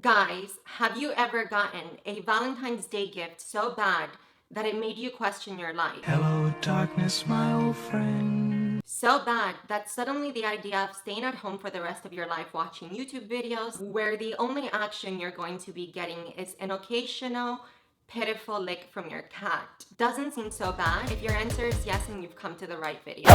Guys, have you ever gotten a Valentine's Day gift so bad that it made you question your life? Hello, darkness, my old friend. So bad that suddenly the idea of staying at home for the rest of your life watching YouTube videos where the only action you're going to be getting is an occasional pitiful lick from your cat doesn't seem so bad. If your answer is yes, then you've come to the right video.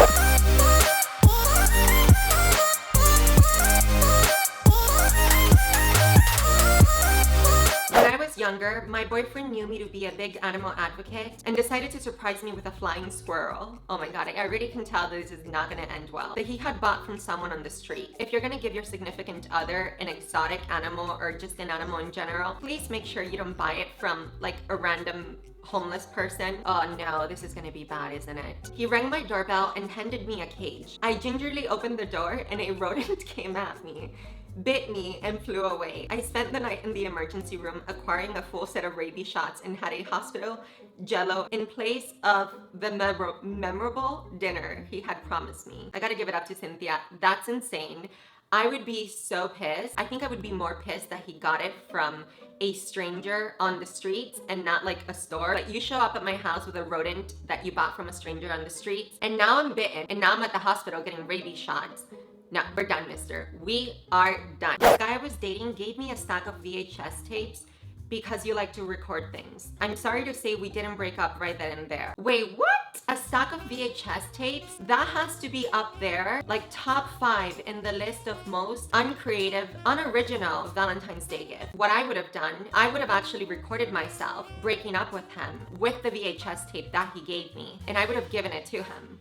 When I was younger, my boyfriend knew me to be a big animal advocate and decided to surprise me with a flying squirrel. Oh my god, I already can tell this is not gonna end well. That he had bought from someone on the street. If you're gonna give your significant other an exotic animal or just an animal in general, please make sure you don't buy it from like a random homeless person. Oh no, this is gonna be bad, isn't it? He rang my doorbell and handed me a cage. I gingerly opened the door and a rodent came at me, bit me, and flew away. I spent the night in the emergency room acquiring a full set of rabies shots and had a hospital jello in place of the memorable dinner he had promised me. I gotta give it up to Cynthia. That's insane. I would be so pissed. I think I would be more pissed that he got it from a stranger on the streets and not like a store. Like, you show up at my house with a rodent that you bought from a stranger on the streets, and now I'm bitten, and now I'm at the hospital getting rabies shots. No, we're done, mister. We are done. The guy I was dating gave me a stack of VHS tapes because you like to record things. I'm sorry to say we didn't break up right then and there. Wait, what? A stack of VHS tapes? That has to be up there, like top 5 in the list of most uncreative, unoriginal Valentine's Day gift. What I would have done, I would have actually recorded myself breaking up with him with the VHS tape that he gave me, and I would have given it to him.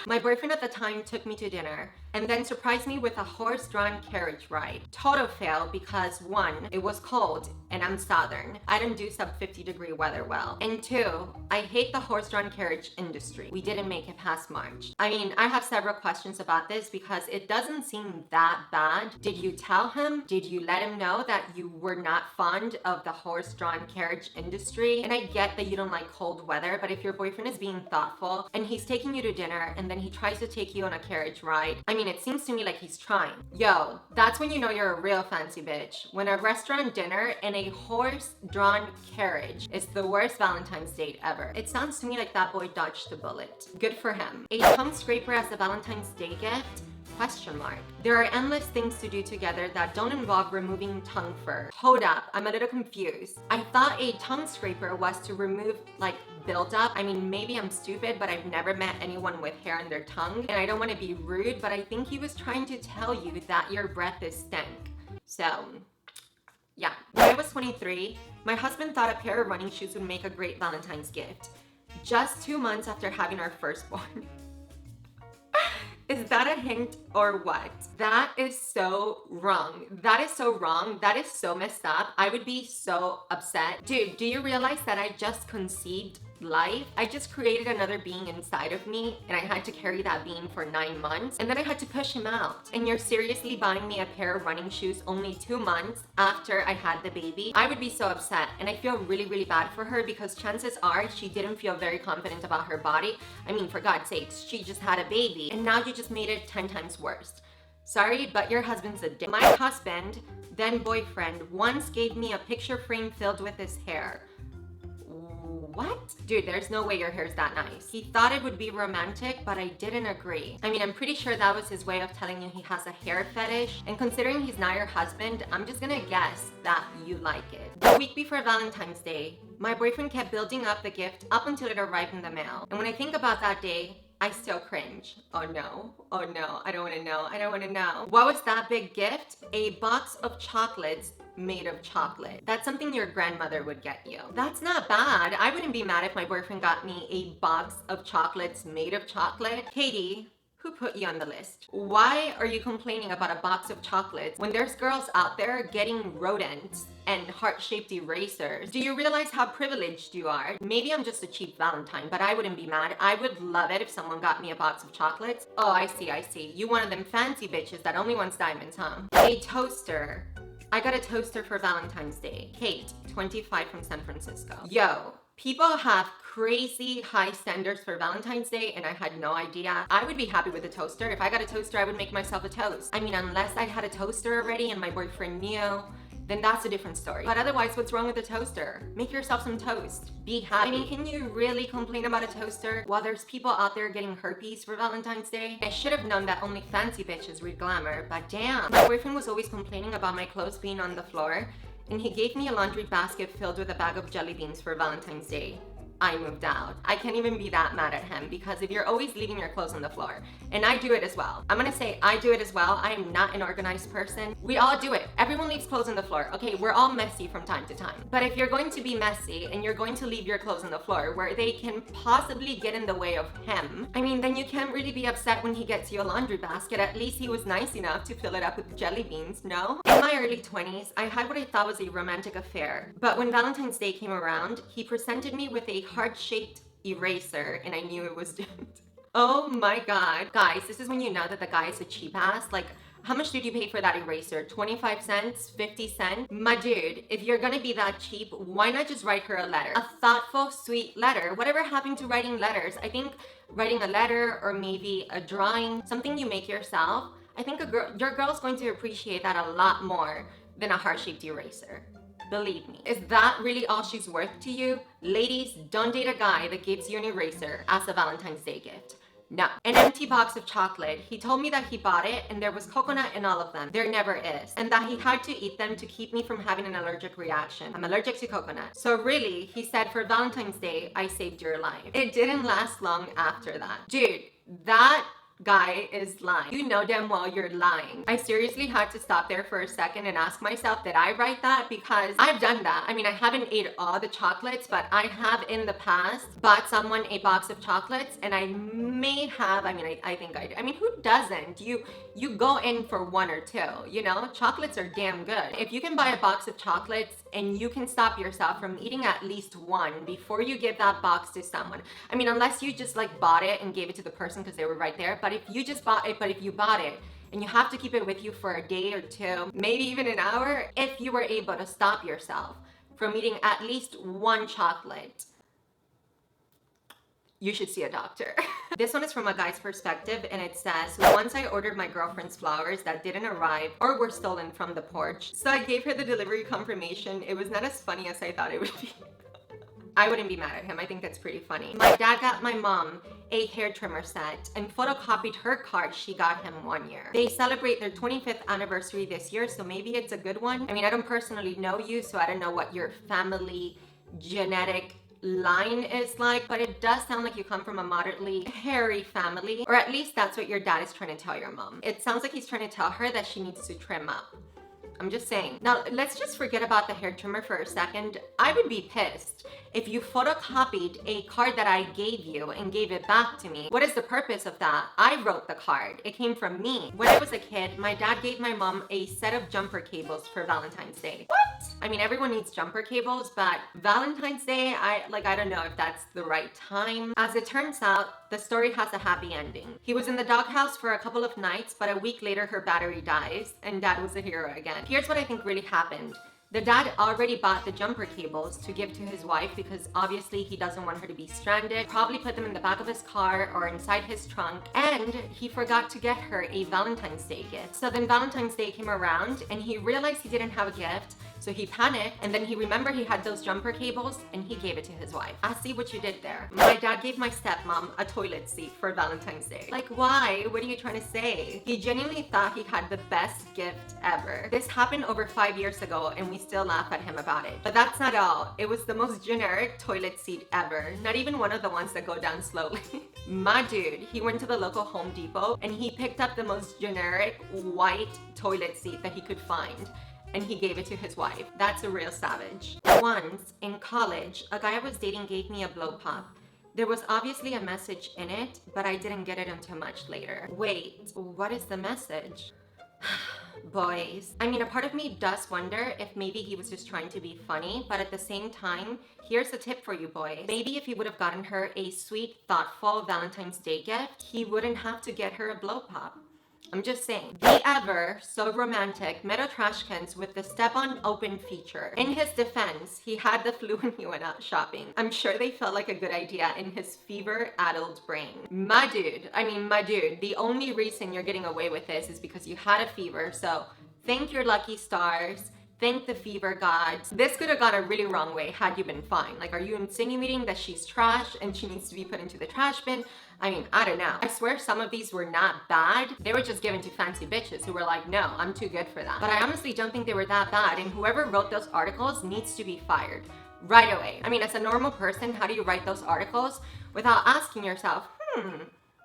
My boyfriend at the time took me to dinner and then surprised me with a horse-drawn carriage ride. Total fail because 1, it was cold and I'm southern. I don't do sub 50-degree weather well. And 2, I hate the horse-drawn carriage industry. We didn't make it past March. I mean, I have several questions about this because it doesn't seem that bad. Did you tell him? Did you let him know that you were not fond of the horse-drawn carriage industry? And I get that you don't like cold weather, but if your boyfriend is being thoughtful and he's taking you to dinner and then he tries to take you on a carriage ride, I mean, it seems to me like he's trying. Yo, that's when you know you're a real fancy bitch. When a restaurant dinner and a horse-drawn carriage is the worst Valentine's date ever. It sounds to me like that boy dodged the bullet. Good for him. A tongue scraper as a Valentine's Day gift? Question mark. There are endless things to do together that don't involve removing tongue fur. Hold up, I'm a little confused. I thought a tongue scraper was to remove like buildup. I mean, maybe I'm stupid, but I've never met anyone with hair on their tongue, and I don't want to be rude, but I think he was trying to tell you that your breath is stank. So, yeah. When I was 23, my husband thought a pair of running shoes would make a great Valentine's gift. Just 2 months after having our firstborn. Is that a hint or what? That is so wrong. That is so wrong. That is so messed up. I would be so upset. Dude, do you realize that I just conceived life? I just created another being inside of me, and I had to carry that being for 9 months, and then I had to push him out. And you're seriously buying me a pair of running shoes only 2 months after I had the baby? I would be so upset, and I feel really, really bad for her because chances are she didn't feel very confident about her body. I mean, for God's sakes, she just had a baby, and now you just made it 10 times worse. Sorry, but your husband's a dick. My husband, then boyfriend, once gave me a picture frame filled with his hair. What? Dude, there's no way your hair's that nice. He thought it would be romantic, but I didn't agree. I mean, I'm pretty sure that was his way of telling you he has a hair fetish, and considering he's not your husband, I'm just gonna guess that you like it. The week before Valentine's Day, my boyfriend kept building up the gift up until it arrived in the mail. And when I think about that day, I still cringe. Oh no, I don't wanna know, I don't wanna know. What was that big gift? A box of chocolates made of chocolate. That's something your grandmother would get you. That's not bad. I wouldn't be mad if my boyfriend got me a box of chocolates made of chocolate. Katie, who put you on the list? Why are you complaining about a box of chocolates when there's girls out there getting rodents and heart-shaped erasers? Do you realize how privileged you are? Maybe I'm just a cheap Valentine, but I wouldn't be mad. I would love it if someone got me a box of chocolates. Oh, I see. You one of them fancy bitches that only wants diamonds, huh? A toaster. I got a toaster for Valentine's Day. Kate, 25 from San Francisco. Yo, people have crazy high standards for Valentine's Day, and I had no idea. I would be happy with a toaster. If I got a toaster, I would make myself a toast. I mean, unless I had a toaster already and my boyfriend knew, then that's a different story. But otherwise, what's wrong with the toaster? Make yourself some toast. Be happy. I mean, can you really complain about a toaster while there's people out there getting herpes for Valentine's Day? I should have known that only fancy bitches read glamour, but damn. My boyfriend was always complaining about my clothes being on the floor, and he gave me a laundry basket filled with a bag of jelly beans for Valentine's Day. I moved out. I can't even be that mad at him, because if you're always leaving your clothes on the floor, and I do it as well. I'm gonna say I do it as well. I am not an organized person. We all do it. Everyone leaves clothes on the floor. Okay, we're all messy from time to time. But if you're going to be messy and you're going to leave your clothes on the floor where they can possibly get in the way of him, I mean, then you can't really be upset when he gets you a laundry basket. At least he was nice enough to fill it up with jelly beans, no? In my early 20s, I had what I thought was a romantic affair. But when Valentine's Day came around, he presented me with a heart-shaped eraser, and I knew it was doomed. Oh my god. Guys, this is when you know that the guy is a cheap ass. Like, how much did you pay for that eraser? 25 cents? 50 cents? My dude, if you're gonna be that cheap, why not just write her a letter? A thoughtful, sweet letter. Whatever happened to writing letters? I think writing a letter or maybe a drawing, something you make yourself, I think your girl's going to appreciate that a lot more than a heart-shaped eraser. Believe me. Is that really all she's worth to you? Ladies, don't date a guy that gives you an eraser as a Valentine's Day gift. No. An empty box of chocolate. He told me that he bought it and there was coconut in all of them. There never is. And that he had to eat them to keep me from having an allergic reaction. I'm allergic to coconut. So really, he said, for Valentine's Day, I saved your life. It didn't last long after that. Dude, that guy is lying. You know damn well you're lying. I seriously had to stop there for a second and ask myself, did I write that? Because I've done that. I mean, I haven't ate all the chocolates, but I have in the past bought someone a box of chocolates, and I may have, I think I do. I mean, who doesn't? You go in for one or two, you know? Chocolates are damn good. If you can buy a box of chocolates and you can stop yourself from eating at least one before you give that box to someone. I mean, unless you just like bought it and gave it to the person because they were right there. But if you just bought it, but if you bought it and you have to keep it with you for a day or two, maybe even an hour, if you were able to stop yourself from eating at least one chocolate, you should see a doctor. This one is from a guy's perspective, and it says, once I ordered my girlfriend's flowers that didn't arrive or were stolen from the porch. So I gave her the delivery confirmation. It was not as funny as I thought it would be. I wouldn't be mad at him. I think that's pretty funny. My dad got my mom a hair trimmer set and photocopied her card she got him 1 year. They celebrate their 25th anniversary this year, so maybe it's a good one. I mean, I don't personally know you, so I don't know what your family genetic line is like, but it does sound like you come from a moderately hairy family, or at least that's what your dad is trying to tell your mom. It sounds like he's trying to tell her that she needs to trim up. I'm just saying. Now, let's just forget about the hair trimmer for a second. I would be pissed if you photocopied a card that I gave you and gave it back to me. What is the purpose of that? I wrote the card. It came from me. When I was a kid, my dad gave my mom a set of jumper cables for Valentine's Day. What? I mean, everyone needs jumper cables, but Valentine's Day, I don't know if that's the right time. As it turns out, the story has a happy ending. He was in the doghouse for a couple of nights, but a week later her battery dies, and dad was a hero again. Here's what I think really happened. The dad already bought the jumper cables to give to his wife because obviously he doesn't want her to be stranded. Probably put them in the back of his car or inside his trunk, and he forgot to get her a Valentine's Day gift. So then Valentine's Day came around and he realized he didn't have a gift, so he panicked, and then he remembered he had those jumper cables and he gave it to his wife. I see what you did there. My dad gave my stepmom a toilet seat for Valentine's Day. Like, why? What are you trying to say? He genuinely thought he had the best gift ever. This happened over 5 years ago and we still laugh at him about it. But that's not all. It was the most generic toilet seat ever. Not even one of the ones that go down slowly. My dude, he went to the local Home Depot and he picked up the most generic white toilet seat that he could find, and he gave it to his wife. That's a real savage. Once, in college, a guy I was dating gave me a blow pop. There was obviously a message in it, but I didn't get it until much later. Wait, what is the message? Boys. I mean, a part of me does wonder if maybe he was just trying to be funny, but at the same time, here's a tip for you boys. Maybe if he would have gotten her a sweet, thoughtful Valentine's Day gift, he wouldn't have to get her a blow pop. I'm just saying. The ever so romantic met a trash cans with the step-on open feature. In his defense, he had the flu when he went out shopping. I'm sure they felt like a good idea in his fever-addled brain. My dude, the only reason you're getting away with this is because you had a fever, so thank your lucky stars. Thank the fever gods. This could have gone a really wrong way had you been fine. Like, are you insinuating that she's trash and she needs to be put into the trash bin? I mean, I don't know. I swear some of these were not bad. They were just given to fancy bitches who were like, no, I'm too good for that. But I honestly don't think they were that bad, and whoever wrote those articles needs to be fired right away. I mean, as a normal person, how do you write those articles without asking yourself,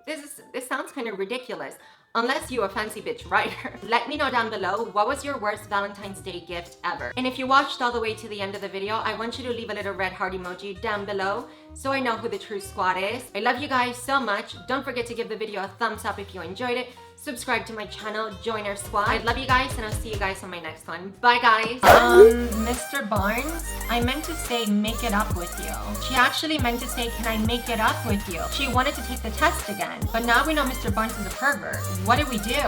this sounds kind of ridiculous? Unless you a fancy bitch writer. Let me know down below, what was your worst Valentine's Day gift ever? And if you watched all the way to the end of the video, I want you to leave a little red heart emoji down below so I know who the true squad is. I love you guys so much. Don't forget to give the video a thumbs up if you enjoyed it. Subscribe to my channel, join our squad. I love you guys, and I'll see you guys on my next one. Bye, guys. Mr. Barnes, I meant to say make it up with you. She actually meant to say, can I make it up with you? She wanted to take the test again, but now we know Mr. Barnes is a pervert. What do we do?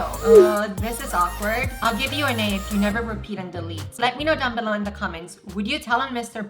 This is awkward. I'll give you an A if you never repeat and delete. Let me know down below in the comments. Would you tell on Mr. Barnes